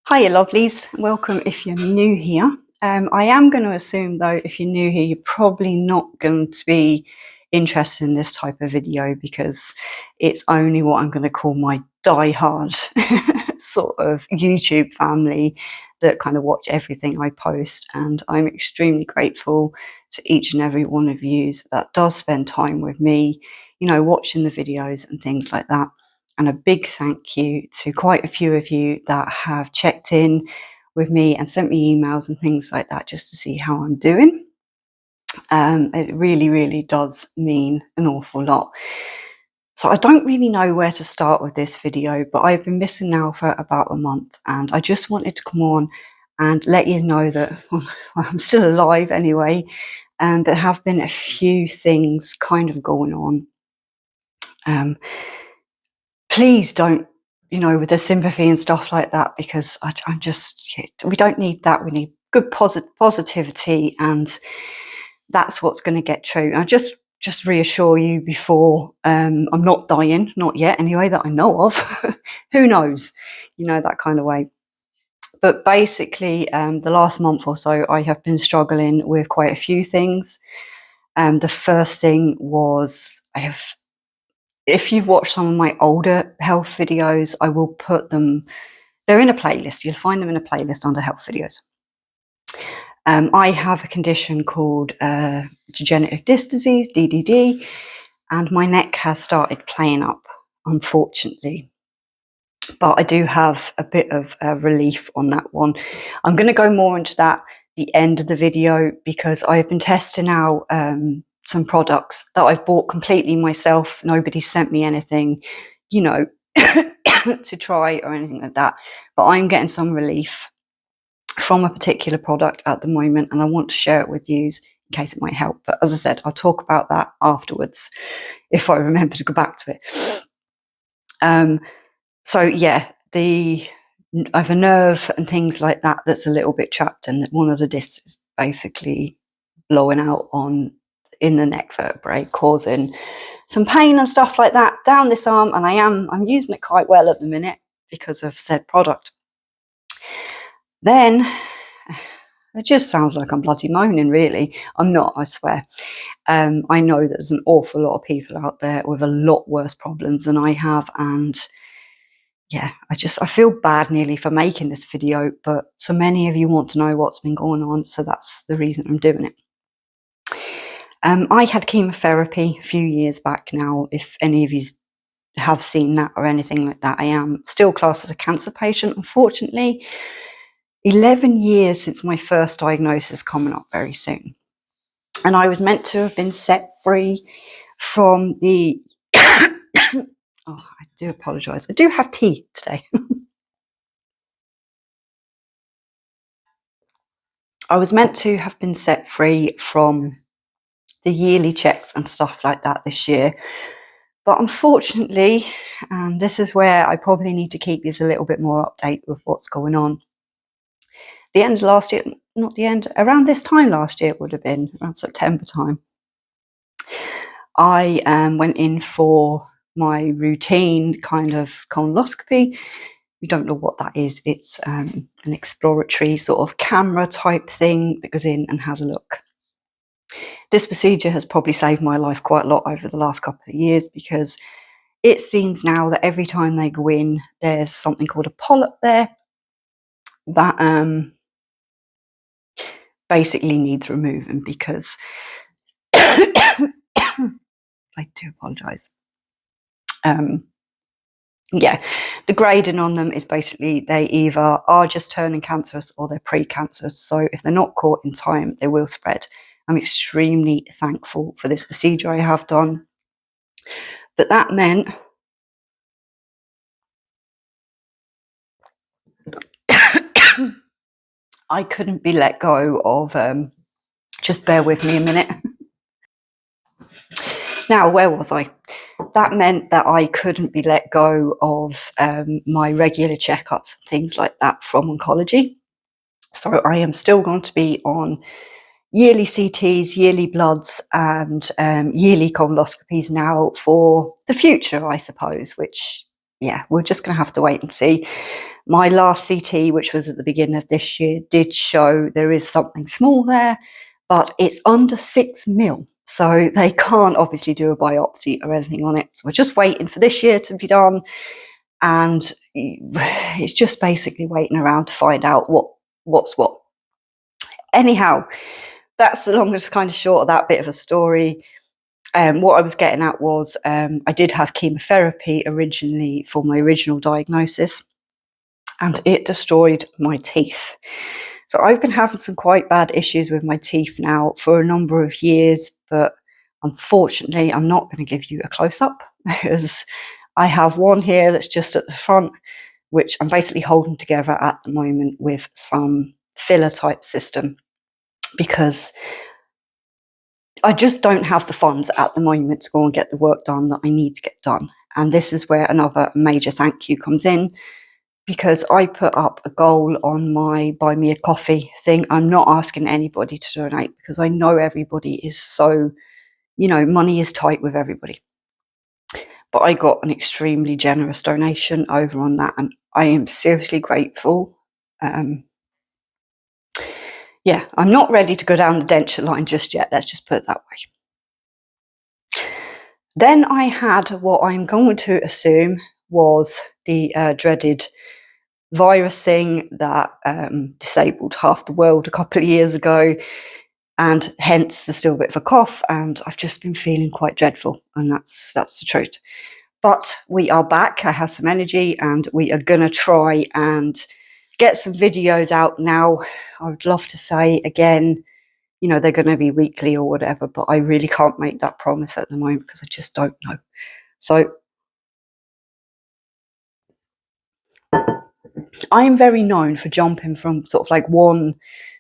Hiya lovelies, welcome if you're new here. I am going to assume though, if you're new here, you're probably not going to be interested in this type of video because it's only what I'm going to call my die-hard sort of YouTube family that kind of watch everything I post, and I'm extremely grateful to each and every one of you that does spend time with me, you know, watching the videos and things like that. And a big thank you to quite a few of you that have checked in with me and sent me emails and things like that just to see how I'm doing. It really, really does mean an awful lot. So I don't really know where to start with this video, but I've been missing now for about a month, and I just wanted to come on and let you know that well, I'm still alive anyway, but there have been a few things kind of going on. Please don't, you know, with the sympathy and stuff like that, because I'm just, we don't need that. We need good positivity, and that's what's going to get through. I just reassure you before, I'm not dying, not yet anyway, that I know of. Who knows, you know, that kind of way. But basically, the last month or so, I have been struggling with quite a few things. The first thing was if you've watched some of my older health videos, I will put them, they're in a playlist. You'll find them in a playlist under health videos. I have a condition called degenerative disc disease, DDD, and my neck has started playing up, unfortunately. But I do have a bit of relief on that one. I'm going to go more into that at the end of the video, because I've been testing out some products that I've bought completely myself. Nobody sent me anything, you know, to try or anything like that. But I'm getting some relief from a particular product at the moment, and I want to share it with you in case it might help. But as I said, I'll talk about that afterwards if I remember to go back to it. So yeah, I have a nerve and things like that that's a little bit trapped, and one of the discs is basically blowing out in the neck vertebrae, causing some pain and stuff like that down this arm. And I'm using it quite well at the minute because of said product. Then it just sounds like I'm bloody moaning, really. I'm not, I swear. I know there's an awful lot of people out there with a lot worse problems than I have, and yeah, I feel bad nearly for making this video, but so many of you want to know what's been going on, so that's the reason I'm doing it. I had chemotherapy a few years back now. If any of you have seen that or anything like that, I am still classed as a cancer patient, unfortunately. 11 years since my first diagnosis, coming up very soon. And I was meant to have been set free from the... Oh, I do apologise. I do have tea today. I was meant to have been set free from the yearly checks and stuff like that this year. But unfortunately, and this is where I probably need to keep you a little bit more update with what's going on. The end of last year, not the end, around this time last year, it would have been around September time, I went in for my routine kind of colonoscopy. You don't know what that is. It's an exploratory sort of camera type thing that goes in and has a look. This procedure has probably saved my life quite a lot over the last couple of years, because it seems now that every time they go in, there's something called a polyp there that basically needs removing, because I do apologise. Yeah, the grading on them is basically they either are just turning cancerous or they're pre-cancerous. So if they're not caught in time, they will spread. I'm extremely thankful for this procedure I have done. But that meant I couldn't be let go of, just bear with me a minute. Now, where was I? That meant that I couldn't be let go of my regular checkups and things like that from oncology. So I am still going to be on yearly CTs, yearly bloods, and yearly colonoscopies now for the future, I suppose, which, yeah, we're just going to have to wait and see. My last CT, which was at the beginning of this year, did show there is something small there, but it's under 6 mil. So they can't obviously do a biopsy or anything on it. So we're just waiting for this year to be done. And it's just basically waiting around to find out what's what. Anyhow, that's the longest kind of short of that bit of a story. What I was getting at was I did have chemotherapy originally for my original diagnosis, and it destroyed my teeth. So I've been having some quite bad issues with my teeth now for a number of years, but unfortunately I'm not going to give you a close-up because I have one here that's just at the front, which I'm basically holding together at the moment with some filler type system, because I just don't have the funds at the moment to go and get the work done that I need to get done. And this is where another major thank you comes in, because I put up a goal on my Buy Me a Coffee thing. I'm not asking anybody to donate because I know everybody is so, money is tight with everybody. But I got an extremely generous donation over on that, and I am seriously grateful. Yeah, I'm not ready to go down the denture line just yet. Let's just put it that way. Then I had what I'm going to assume was the dreaded virus thing that disabled half the world a couple of years ago, and hence there's still a bit of a cough, and I've just been feeling quite dreadful, and that's the truth. But we are back. I have some energy, and we are going to try and get some videos out now. I would love to say again, they're going to be weekly or whatever, but I really can't make that promise at the moment because I just don't know. So I am very known for jumping from sort of like one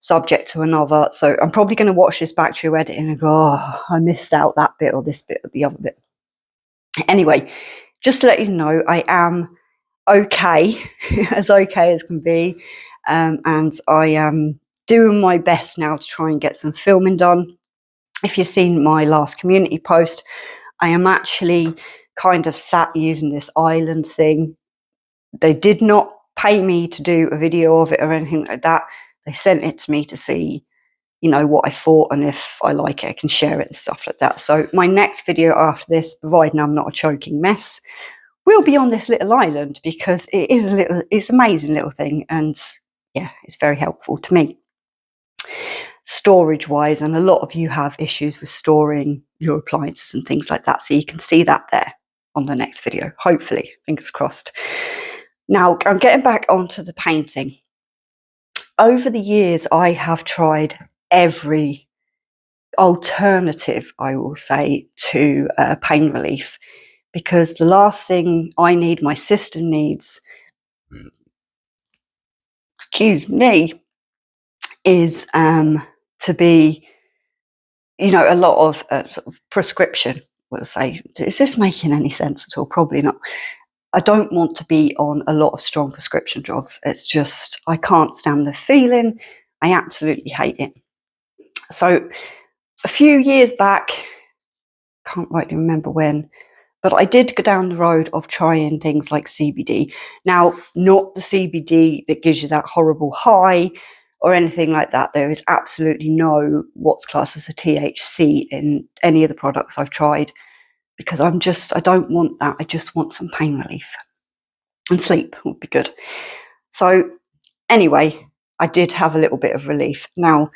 subject to another. So I'm probably going to watch this back through editing and go, oh, I missed out that bit or this bit or the other bit. Anyway, just to let you know, I am okay, as okay as can be. And I am doing my best now to try and get some filming done. If you've seen my last community post, I am actually kind of sat using this island thing. They did not pay me to do a video of it or anything like that. They sent it to me to see, what I thought, and if I like it, I can share it and stuff like that. So my next video after this, providing I'm not a choking mess, will be on this little island, because it's an amazing little thing, and yeah, it's very helpful to me storage wise, and a lot of you have issues with storing your appliances and things like that, so you can see that there on the next video, hopefully, fingers crossed. Now I'm getting back onto the painting. Over the years I have tried every alternative, I will say, to pain relief, because the last thing I need, my sister needs, excuse me, is to be, a lot of sort of prescription, we'll say. Is this making any sense at all? Probably not. I don't want to be on a lot of strong prescription drugs. It's just, I can't stand the feeling. I absolutely hate it. So a few years back, can't rightly remember when, but I did go down the road of trying things like CBD. Now, not the CBD that gives you that horrible high or anything like that. There is absolutely no what's classed as a THC in any of the products I've tried, because I don't want that. I just want some pain relief, and sleep would be good. So anyway, I did have a little bit of relief. Now,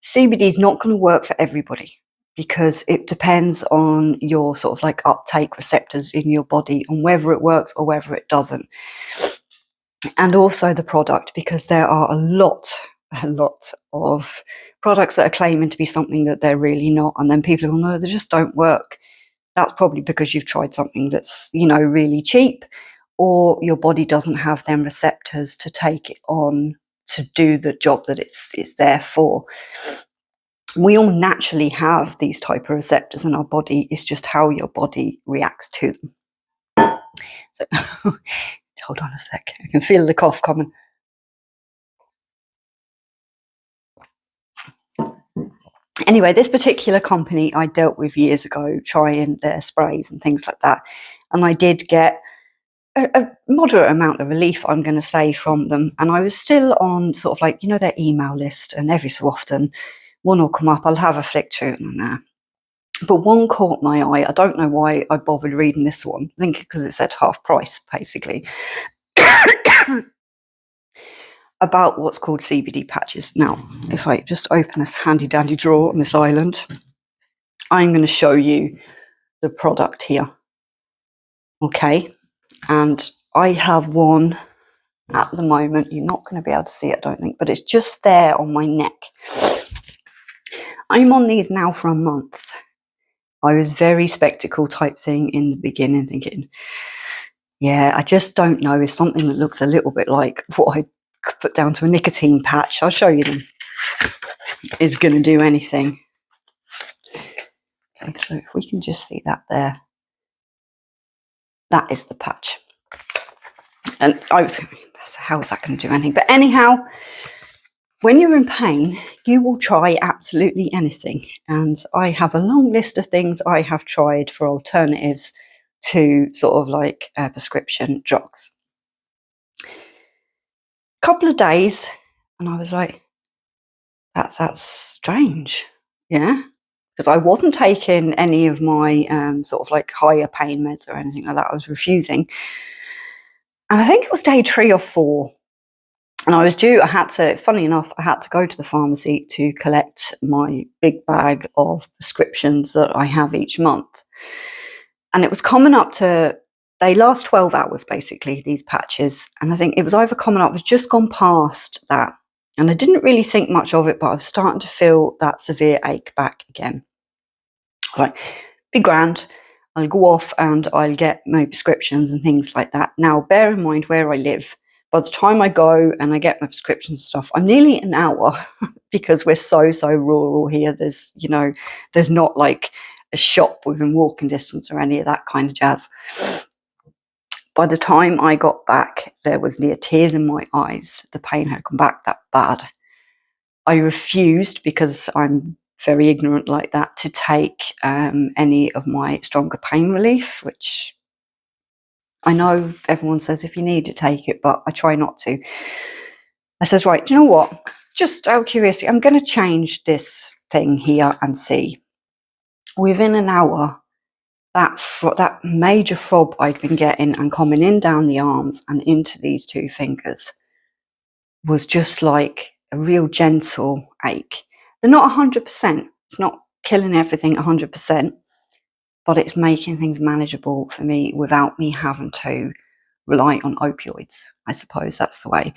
CBD is not going to work for everybody, because it depends on your sort of like uptake receptors in your body and whether it works or whether it doesn't. And also the product, because there are a lot of products that are claiming to be something that they're really not. And then people go, no, they just don't work. That's probably because you've tried something that's, really cheap, or your body doesn't have them receptors to take it on to do the job that it's there for. We all naturally have these type of receptors in our body. It's just how your body reacts to them. So hold on a sec. I can feel the cough coming. Anyway, this particular company I dealt with years ago, trying their sprays and things like that. And I did get a moderate amount of relief, I'm going to say, from them. And I was still on sort of like, their email list, and every so often one will come up, I'll have a flick through it, and but one caught my eye. I don't know why I bothered reading this one. I think because it said half price, basically, about what's called CBD patches. Now, if I just open this handy dandy drawer on this island, I'm going to show you the product here. Okay, and I have one at the moment. You're not going to be able to see it, I don't think, but it's just there on my neck. I'm on these now for a month. I was very spectacle type thing in the beginning, thinking, yeah, I just don't know, is something that looks a little bit like what I could put down to a nicotine patch, I'll show you them, is going to do anything. Okay, so if we can just see that there, that is the patch. And I was thinking, how is that going to do anything? But anyhow, when you're in pain, you will try absolutely anything. And I have a long list of things I have tried for alternatives to sort of like prescription drugs. Couple of days, and I was like, that's strange, yeah, because I wasn't taking any of my sort of like higher pain meds or anything like that. I was refusing, and I think it was day 3 or 4, and I was due. Funny enough, I had to go to the pharmacy to collect my big bag of prescriptions that I have each month, and it was coming up to. They last 12 hours, basically, these patches. And I think it was either coming up, it was just gone past that. And I didn't really think much of it, but I was starting to feel that severe ache back again. Like, be grand. I'll go off and I'll get my prescriptions and things like that. Now, bear in mind where I live. By the time I go and I get my prescription stuff, I'm nearly an hour because we're so rural here. There's, there's not like a shop within walking distance or any of that kind of jazz. By the time I got back, there was near tears in my eyes. The pain had come back that bad. I refused, because I'm very ignorant like that, to take any of my stronger pain relief, which I know everyone says if you need to take it, but I try not to. I says, right, do you know what? Just out of curiosity, I'm going to change this here and see. Within an hour, that major throb I'd been getting and coming in down the arms and into these 2 fingers was just like a real gentle ache. They're not 100%. It's not killing everything 100%, but it's making things manageable for me without me having to rely on opioids. I suppose that's the way.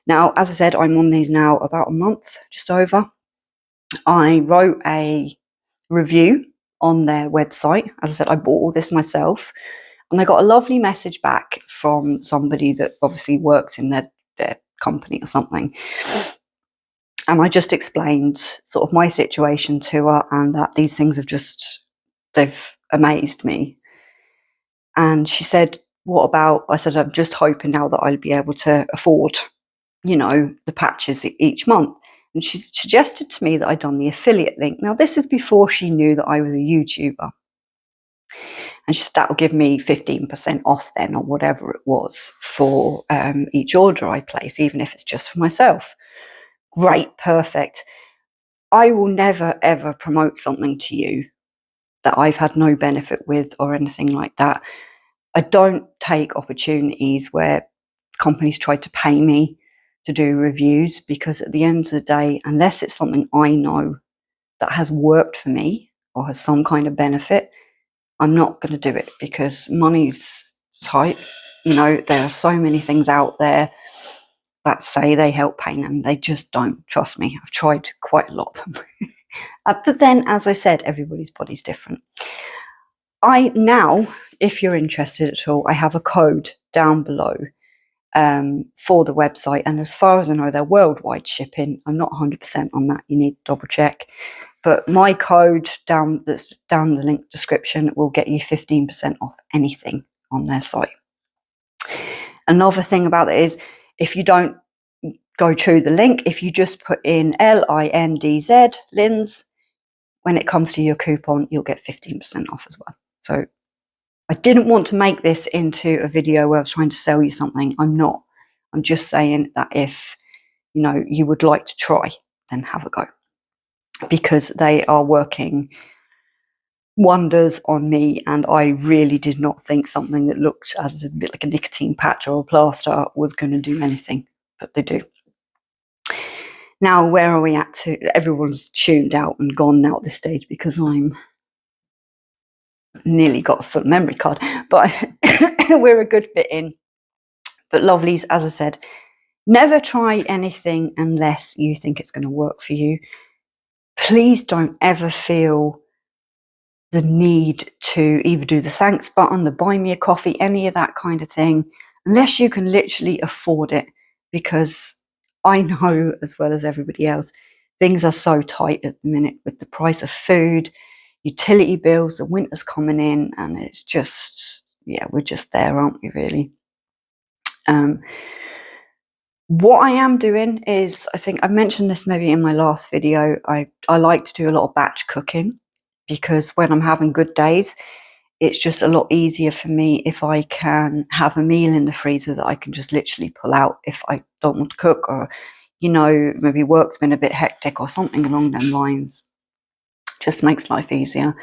Now, as I said, I'm on these now about a month, just over. I wrote a review on their website. As I said, I bought all this myself, and I got a lovely message back from somebody that obviously works in their company or something. And I just explained sort of my situation to her, and that these things they've amazed me. And she said, what about, I said, I'm just hoping now that I'll be able to afford, the patches each month. And she suggested to me that I'd done the affiliate link. Now, this is before she knew that I was a YouTuber. And she said, that will give me 15% off then, or whatever it was, for each order I place, even if it's just for myself. Great, perfect. I will never, ever promote something to you that I've had no benefit with or anything like that. I don't take opportunities where companies try to pay me to do reviews, because at the end of the day, unless it's something I know that has worked for me or has some kind of benefit, I'm not going to do it, because money's tight. There are so many things out there that say they help pain, and they just don't. Trust me, I've tried quite a lot of them. But then, as I said, everybody's body's different. Now, if you're interested at all, I have a code down below for the website, and as far as I know, they're worldwide shipping. I'm not 100% on that. You need to double check. But my code that's down the link description will get you 15% off anything on their site. Another thing about it is, if you don't go through the link, if you just put in LINDZ, Linds, when it comes to your coupon, you'll get 15% off as well. So I didn't want to make this into a video where I was trying to sell you something. I'm not. I'm just saying that if, you know, you would like to try, then have a go, because they are working wonders on me, and I really did not think something that looked as a bit like a nicotine patch or a plaster was going to do anything, but they do. Now, where are we at? Everyone's tuned out and gone now at this stage because I'm nearly got a full memory card, but we're a good bit in. But lovelies, as I said, never try anything unless you think it's going to work for you. Please don't ever feel the need to either do the thanks button, the buy me a coffee, any of that kind of thing, unless you can literally afford it, because I know, as well as everybody else, things are so tight at the minute with the price of food, utility bills, the winter's coming in, and it's just, yeah, we're just there, aren't we, really? What I am doing is, I think I mentioned this maybe in my last video, I like to do a lot of batch cooking, because when I'm having good days, it's just a lot easier for me if I can have a meal in the freezer that I can just literally pull out if I don't want to cook, or, you know, maybe work's been a bit hectic or something along them lines. Just makes life easier.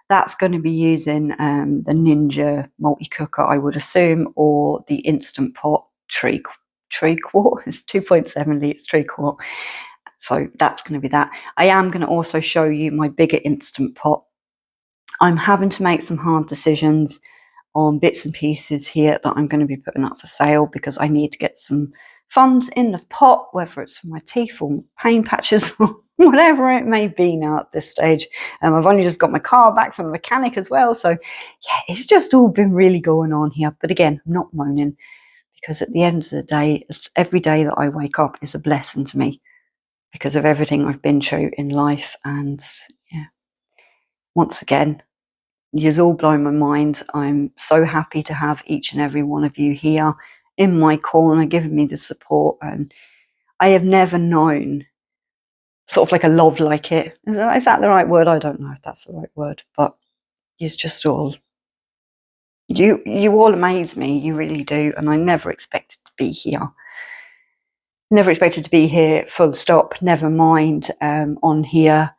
That's going to be using the Ninja multi-cooker, I would assume, or the Instant Pot tree quart. It's 2.7 litres, tree quart. So that's going to be that. I am going to also show you my bigger Instant Pot. I'm having to make some hard decisions on bits and pieces here that I'm going to be putting up for sale, because I need to get some funds in the pot, whether it's for my teeth or pain patches or whatever it may be now at this stage. I've only just got my car back from the mechanic as well. So yeah, it's just all been really going on here. But again, I'm not moaning, because at the end of the day, every day that I wake up is a blessing to me because of everything I've been through in life. And yeah, once again, you've all blown my mind. I'm so happy to have each and every one of you here in my corner, giving me the support. And I have never known sort of like a love like it. Is that the right word? I don't know if that's the right word, but it's just all, you all amaze me. You really do. And I never expected to be here. Never expected to be here, full stop. Never mind on here.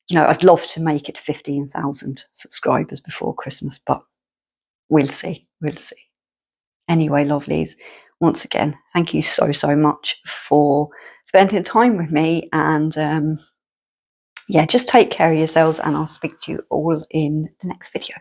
You know, I'd love to make it 15,000 subscribers before Christmas, but we'll see. We'll see. Anyway, lovelies, once again, thank you so, so much for spending time with me. And yeah, just take care of yourselves, and I'll speak to you all in the next video.